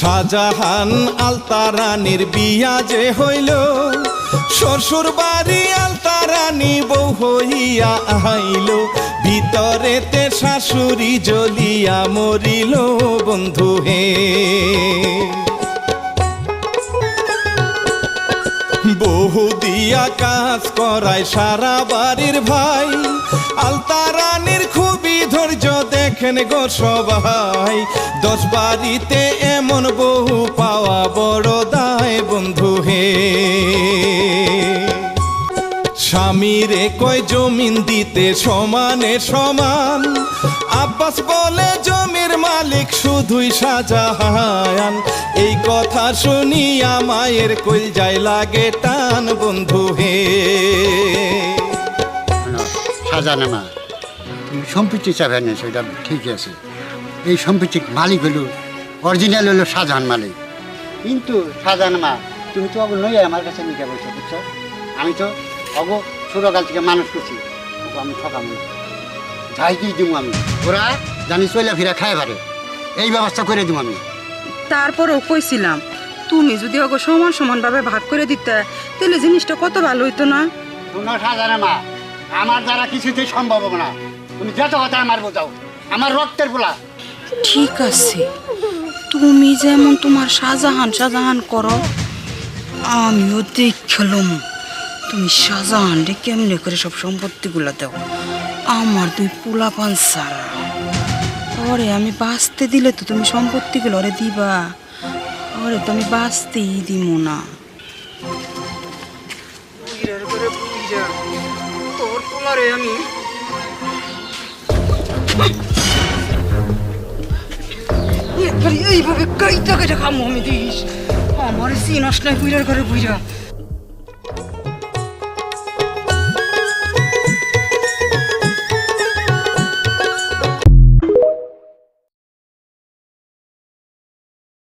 শাহজাহান আলতারানির বিয়া যে হইল, শ্বশুর বাড়ি আলতারানি বউ হইয়া আইল, ভিতরেতে শাশুড়ি জ্বলিয়া মরিল বন্ধু হে। বহু দিয়া কাজ করায় সারা বাড়ির ভাই, আলতারানির খুবই ধৈর্য দেখেন গো সবাই। 10 বাড়িতে এমন বহু পাওয়া বড় দায় বন্ধু হে। স্বামীরে কয় জমিন দিতে সমানে সমান, আব্বাস বলে জমির মালিক শুধুই শাহজাহান। এই কথা শুনিয়া মায়ের কলজায় লাগে টান বন্ধু হে। শাহজাহান মা, তুমি সম্পত্তি চাবে না সেটা ঠিকই আছে, এই সম্পত্তির মালিক হলো অরিজিনাল হলো শাহজাহান মালিক। কিন্তু শাহজাহান মা, তুমি তো অগো নই আমার কাছে নিয়ে বলছো, বুঝছো? আমি তো অগো ছোটকাল থেকে মানুষ করছি, আমি ঠকাম যাই কি দিব আমি, ওরা জানি চলে ফিরা খায় পারে, এই ব্যবস্থা করে দিব আমি। তারপরও কইছিলাম তুমি যদি ওকে সমান সমান ভাবে ভাগ করে দিতে তাহলে জিনিসটা কত ভালো হইতো না? শোনো শাহজাহান মা, আমার দ্বারা কিছুতেই সম্ভব হবে না, তুমি যত কথা আমার বোঝাও, আমার রক্তের পোলা। ঠিক আছে, তুমি যেমন তোমার শাহজাহান করো, আমিও দেখলাম তুমি শাহজাহান রে কেমনে করে সব সম্পত্তিগুলো দাও। আমার 2 পোলাপান ছাড়া ওরে আমি বাঁচতে দিলে তো তুমি সম্পত্তিগুলো ওরে দিবা, ওরে তো আমি বাঁচতেই দিব না। তোর পোলারে আমি এইভাবে কাইটা কাইটা খামো আমি দিস, আমার চিনস নাই বুইরার ঘরে বুইরা।